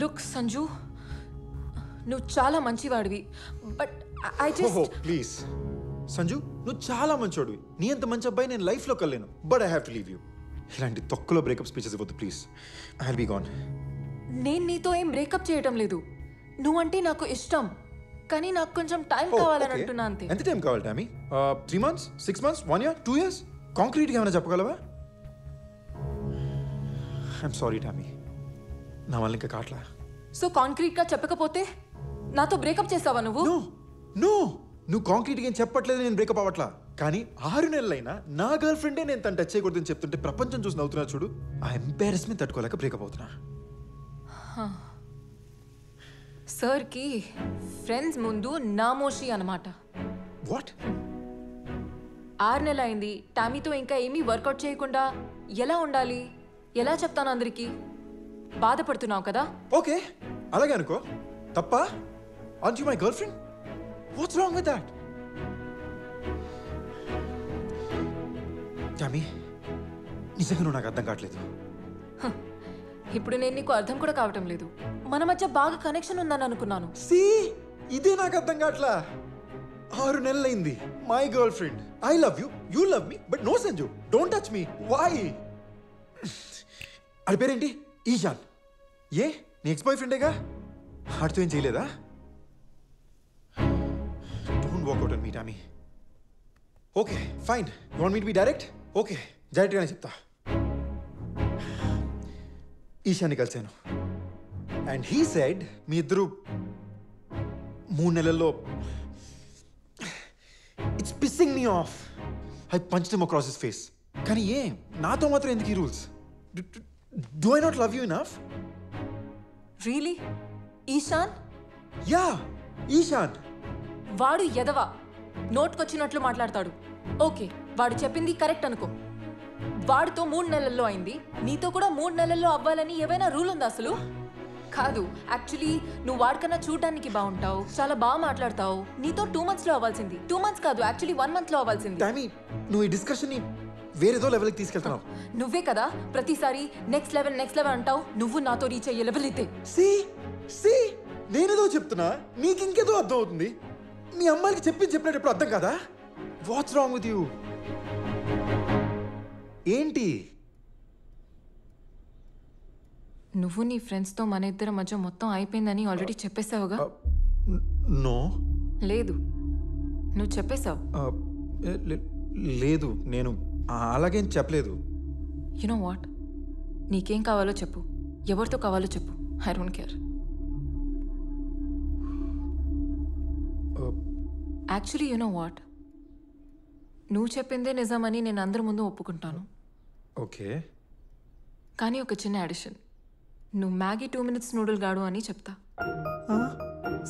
Look Sanju, నువ్వు చాలా మంచివాడివి, but I just please Sanju, నువ్వు చాలా మంచోడివి. నీ అంత మంచి అబ్బాయి నేను లైఫ్లో కలేను. But I have to leave you. ఇలాంటి తొక్కలో బ్రేకప్ స్పీచెస్ ఇవ్వద్దు please. I will be gone. నేను నీతో ఏం బ్రేకప్ చేయటం లేదు. నువ్వంటే నాకు ఇష్టం, కానీ నాకు కొంచెం టైం కావాలని అంటున్నా అంతే. ఎంత టైం కావాలి Tommy? 3 months, 6 months, 1 year, 2 years? కాంక్రీట్గా ఏమైనా చెప్పగలవా? ఐఎమ్ సారీ టామీ, నా వల్ల ఇంకా కాట్లా. సో కాంక్రీట్గా చెప్పకపోతే నాతో బ్రేకప్ చేస్తావా నువ్వు? నో, నువ్వు కాంక్రీట్గా ఏం చెప్పట్లేదు, నేను బ్రేకప్ అవ్వట్లా. కానీ 6 నెలలైనా నా గర్ల్ ఫ్రెండే నేను తను టచ్ చేయకూడదని చెప్తుంటే ప్రపంచం చూసి నవ్వుతున్నా చూడు. ఆ ఎంబారెస్మెంట్ తట్టుకోలేక బ్రేకప్ అవుతున్నా. సార్కి ఫ్రెండ్స్ ముందు నామోషి అన్నమాట. వాట్? 6 నెలలు అయింది, టామీతో ఇంకా ఏమీ వర్కౌట్ చేయకుండా ఎలా ఉండాలి? ఎలా చెప్తాను అందరికీ? బాధపడుతున్నావు కదా? ఓకే, అలాగే అనుకో. తప్ప? Art you my girl friend? What's wrong with that? Tommy, నిజంగా నువ్వు నాకు అర్థం కావట్లేదు. ఇప్పుడు నేను నీకు అర్థం కూడా కావటం లేదు. మన మధ్య బాగా కనెక్షన్ ఉందని అనుకున్నాను. ఇదే నాకు అర్థం కావట్లా. 6 నెలలైంది. My girlfriend, I love you, you love me, but no Sanju, don't touch me. Why? అది పేరేంటి? ఈశాన్. ఏ నీ ఎక్స్ బాయ్ ఫ్రెండేగా? ఆడితో ఏం చేయలేదా? Don't walk out on me Tommy. Okay fine, you want me to be direct? Okay, డైరెక్ట్గానే చెప్తా. ఈశాన్ని కలిశాను and he said me ఇద్దరు 3 నెలల్లో. It's pissing me off. I punched him across his face. కానీ నాతో మాత్రం ఎందుకు ఈ rules? Do I not love you enough? Really? Ishan? Yeah, Ishan. వాడు ఎదవా, నోట్కొచ్చినట్లు మాట్లాడతాడు. ఓకే, వాడు చెప్పింది కరెక్ట్ అనుకో. వాడితో 3 నెలల్లో అయింది, నీతో కూడా 3 నెలల్లో అవ్వాలని ఏవైనా రూల్ ఉందా అసలు? కాదు, యాక్చువల్లీ నువ్వు వాడికన్నా చూడడానికి బాగుంటావు, చాలా బాగా మాట్లాడతావు. నీతో 2 months లో అవ్వాల్సింది. 2 months కాదు, యాక్చువల్లీ 1 month లో అవ్వాల్సింది. టామీ, నువ్వు ఈ డిస్కషన్ ని వేరేదో లెవెల్కి తీసుకెళ్తున్నావు. నువ్వే కదా ప్రతిసారి నెక్స్ట్ లెవెల్ అంటావు. నువ్వు నాతో రీచ్ అయ్యే లెవెల్ ఇదే. నేనేదో చెప్తున్నా, నీకు ఇంకేదో అర్థం అవుతుంది. మీ అమ్మాయికి చెప్పినప్పుడు అర్థం కాదా? What's wrong with you? ఏంటి? నువ్వు నీ ఫ్రెండ్స్తో మన ఇద్దరి మధ్య మొత్తం అయిపోయిందని ఆల్రెడీ చెప్పేశావుగా? నో, లేదు, నువ్వు చెప్పేశావు. లేదు, నేను అలాగేం చెప్పలేదు. యు నో వాట్, నీకేం కావాలో చెప్పు, ఎవరితో కావాలో చెప్పు. I don't care. Actually you know what, నువ్వు చెప్పిందే నిజమని నేను అందరి ముందు ఒప్పుకుంటాను. ఓకే, కానీ ఒక చిన్న అడిషన్. నువ్వు మ్యాగీ 2 minutes నూడిల్ గాడు అని చెప్తా.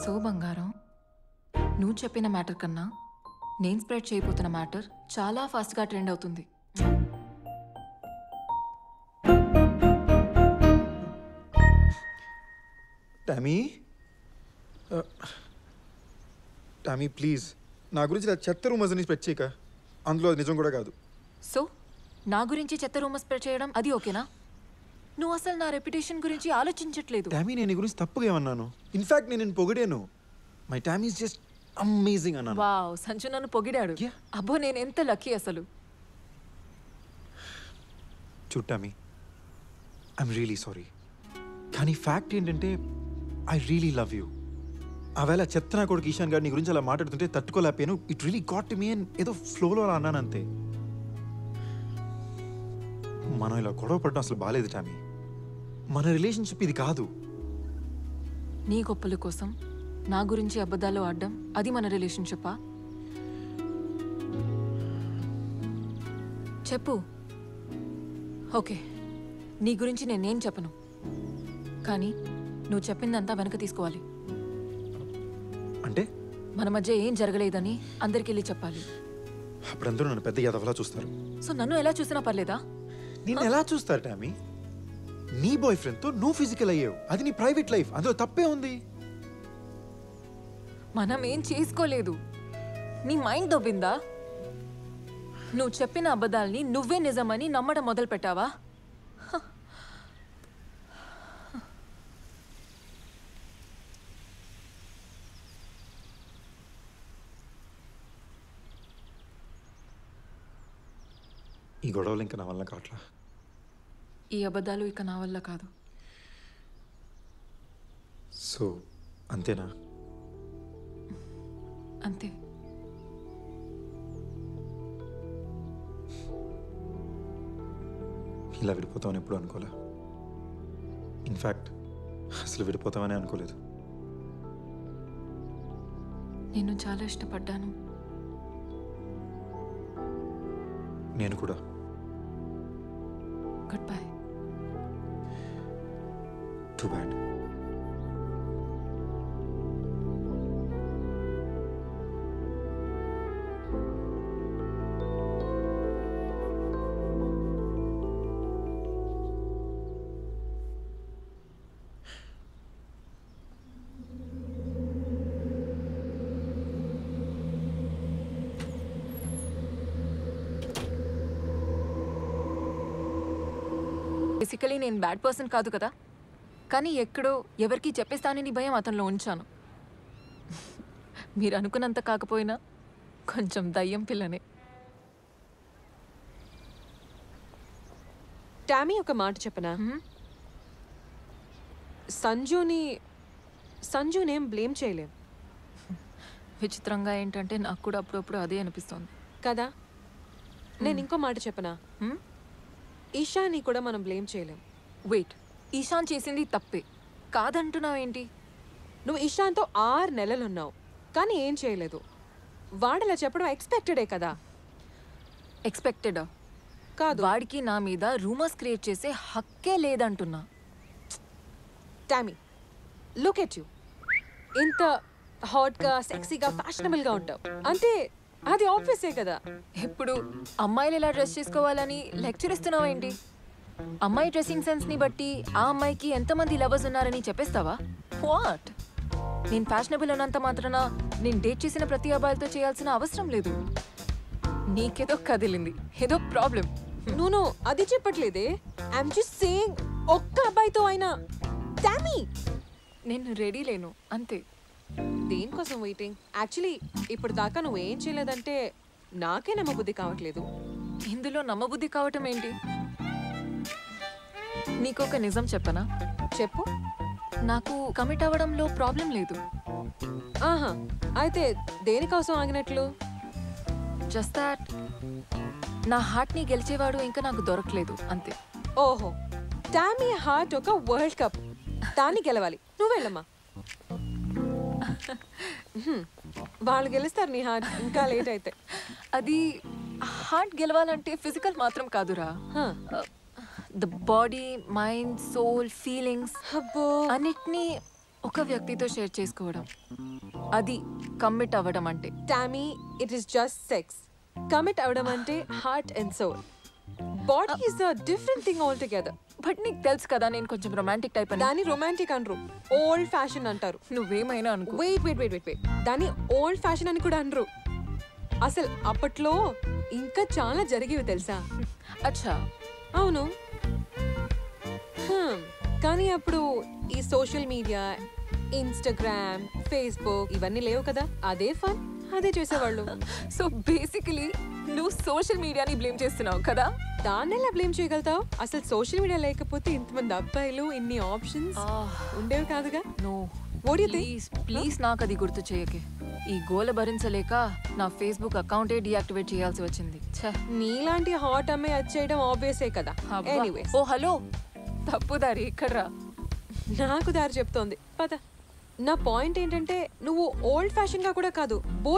సో బంగారం, నువ్వు చెప్పిన మ్యాటర్ కన్నా నేను స్ప్రెడ్ చేయబోతున్న మ్యాటర్ చాలా ఫాస్ట్గా ట్రెండ్ అవుతుంది. టామీ ప్లీజ్, నా గురించి చెత్త రూమర్స్ అని స్ప్రెడ్ చేయక. అందులో అది నిజం కూడా కాదు. సో నా గురించి చెత్త రూమర్ స్ప్రెడ్ చేయడం అది ఓకేనా? నువ్వు అసలు నా రెప్యుటేషన్ గురించి ఆలోచించట్లేదు. టామీ, నేను నీ గురించి తప్పుగా ఏమన్నాను? ఇన్ఫాక్ట్ నేను పొగిడాను. My Tommy is just amazing అన్నాను. వావ్, సంజు నన్ను పొగిడాడు. అబ్బో, నేను ఎంత లక్కీ అసలు. చూడు టామీ, ఐఎమ్ రియలీ సారీ. కానీ ఫ్యాక్ట్ ఏంటంటే ఐ రియలీ లవ్ యూ. ఆవేళ చెత్తనా కొడుకు ఈశాన్ గారు నీ గురించి అలా మాట్లాడుతుంటే తట్టుకోలేకపోయాను. ఇట్ రియలీ గాట్ మీ అని ఏదో ఫ్లోలో అలా అన్నాను అంతే. మనం ఇలా గొడవ పడడం అసలు బాలేదు టామీ. మన రిలేషన్షిప్ ఇది కాదు. నీ గొప్పల కోసం నా గురించి అబద్ధాలు ఆడడం అది మన రిలేషన్షిప్పా? చెప్పు. ఓకే, నీ గురించి నేనేం చెప్పను, కానీ నువ్వు చెప్పిందంతా వెనక తీసుకోవాలి. అంటే మన మధ్య ఏం జరగలేదని అందరికి వెళ్ళి చెప్పాలి. అప్పుడందరూ నన్ను పెద్ద యాదవలా చూస్తారు. సో నన్ను ఎలా చూసినా పర్లేదా? నేను ఎలా చూస్తారు టామీ? నీ బాయ్ ఫ్రెండ్తో నువ్వు ఫిజికల్ అయ్యావు, అది నీ ప్రైవేట్ లైఫ్, అందులో తప్పే ఉంది. మనం ఏం చేసుకోలేదు. నీ మైండ్ దొబ్బిందా? నువ్వు చెప్పిన అబద్ధాల్ని నువ్వే నిజమని నమ్మడం మొదలు పెట్టావా? ఈ గొడవలు ఇంకా నా వల్ల కావట్లా. ఈ అబద్ధాలు ఇక నా వల్ల కాదు. సో అంతేనా? అంతే. ఇలా విడిపోతామని ఎప్పుడు అనుకోలే. ఇన్ఫ్యాక్ట్ అసలు విడిపోతామని అనుకోలేదు. నేను చాలా ఇష్టపడ్డాను. నేను కూడా. Good bye. Too bad. Basically నేను బ్యాడ్ పర్సన్ కాదు కదా, కానీ ఎక్కడో ఎవరికి చెప్పేస్తానని భయం అతనిలో ఉంచాను. మీరు అనుకున్నంత కాకపోయినా కొంచెం దయ్యం పిల్లనే. టామీ ఒక మాట చెప్పనా? సంజునేం బ్లేమ్ చేయలేం విచిత్రంగా ఏంటంటే నాకు కూడా అప్పుడప్పుడు అదే అనిపిస్తోంది కదా. నేను ఇంకో మాట చెప్పనా? ఈషాని కూడా మనం బ్లేమ్ చేయలేం. వెయిట్, ఈశాన్ చేసింది తప్పే కాదంటున్నావేంటి? నువ్వు ఈషాన్తో 6 నెలలున్నావు కానీ ఏం చేయలేదు. వాడిలా చెప్పడం ఎక్స్పెక్టెడే కదా. ఎక్స్పెక్టెడా? కాదు. వాడికి నా మీద రూమర్స్ క్రియేట్ చేసే హక్కే లేదంటున్నా. Tommy, look at you. ఇంత హాట్గా సెక్సీగా ఫ్యాషనబుల్గా ఉంటావు అంటే అది ఆబ్వియసే కదా. ఇప్పుడు అమ్మాయిలు ఎలా డ్రెస్ చేసుకోవాలని లెక్చర్ ఇస్తున్నావా ఏంటి? అమ్మాయి డ్రెస్సింగ్ సెన్స్ని బట్టి ఆ అమ్మాయికి ఎంతమంది లవర్స్ ఉన్నారని చెప్పేస్తావా? వాట్? నేను ఫ్యాషనబుల్ అన్నంత మాత్రాన నేను డేట్ చేసిన ప్రతి అబ్బాయిలతో చేయాల్సిన అవసరం లేదు. నీకేదో కదిలింది, ఏదో ప్రాబ్లం. నువ్వు అది చెప్పట్లేదే. ఐఎమ్ జస్ట్ సేయింగ్ ఒక్క అబ్బాయితో అయినా. టామీ, నేను రెడీ లేను అంతే. దేనికోసం వెయిటింగ్? యాక్చువల్లీ ఇప్పుడు దాకా నువ్వేం చేయలేదంటే నాకే నమ్మబుద్ధి కావట్లేదు. ఇందులో నమ్మబుద్ధి కావటం ఏంటి? నీకొక నిజం చెప్పనా? చెప్పు. నాకు కమిట్ అవ్వడంలో ప్రాబ్లం లేదు. ఆహా, అయితే దేనికోసం ఆగినట్లు? జస్ట్ దాట్ నా హార్ట్ని గెలిచేవాడు ఇంకా నాకు దొరకలేదు అంతే. ఓహో, టామీ హార్ట్ ఒక వరల్డ్ కప్, దాన్ని గెలవాలి. నువ్వు వెళ్ళమ్మా. వాళ్ళు గెలుస్తారు నీ హార్ట్ ఇంకా లేట్ అయితే. అది హార్ట్ గెలవాలంటే ఫిజికల్ మాత్రం కాదురా. The body, mind, soul, feelings అబ్బో, అన్నిటినీ ఒక వ్యక్తితో షేర్ చేసుకోవడం, అది కమిట్ అవ్వడం అంటే. Tommy, it is just sex. Commit అవడం అంటే heart and soul. Body is a different thing all together. But నీకు తెలుసు కదా నేను కొంచెం రొమాంటిక్ టైప్ అని. దాన్ని రొమాంటిక్ అనరు, ఓల్డ్ ఫ్యాషన్ అంటారు. నువ్వేమైనా అనుకో. వెయిట్, దాన్ని ఓల్డ్ ఫ్యాషన్ అని కూడా అనరు. అసలు అప్పట్లో ఇంకా చాలా జరిగేవి తెలుసా? అచ్చా. అవును. కానీ అప్పుడు ఈ సోషల్ మీడియా, ఇన్స్టాగ్రామ్, ఫేస్బుక్ ఇవన్నీ లేవు కదా. అదే ఫన్, అదే చేసేవాళ్ళు. సో బేసికలీ నువ్వు సోషల్ మీడియాని బ్లేమ్ చేస్తున్నావు కదా. దాన్ని ఎలా బ్లేమ్ చేయగలుగుతావు? అసలు సోషల్ మీడియా లేకపోతే ఇంతమంది అబ్బాయిలు, ఇన్ని ఆప్షన్స్ ఉండేవి కాదుగా. No, What do you think? Please నాకు అది గుర్తు చేయకే. ఈ గోల భరించలేక నా ఫేస్బుక్ అకౌంటే డీయాక్టివేట్ చేయాల్సి వచ్చింది. నీలాంటి హాట్ అమ్మాయి అది చేయడం ఆబ్వియసే కదా. ఎనీవేస్, ఓ హలో, తప్పు దారి ఇక్కడ్రా. నాకు దారి చెప్తోంది పద. నా పాయింట్ ఏంటంటే నువ్వు ఓల్డ్ ఫ్యాషన్ గా కూడా కాదు, బోర్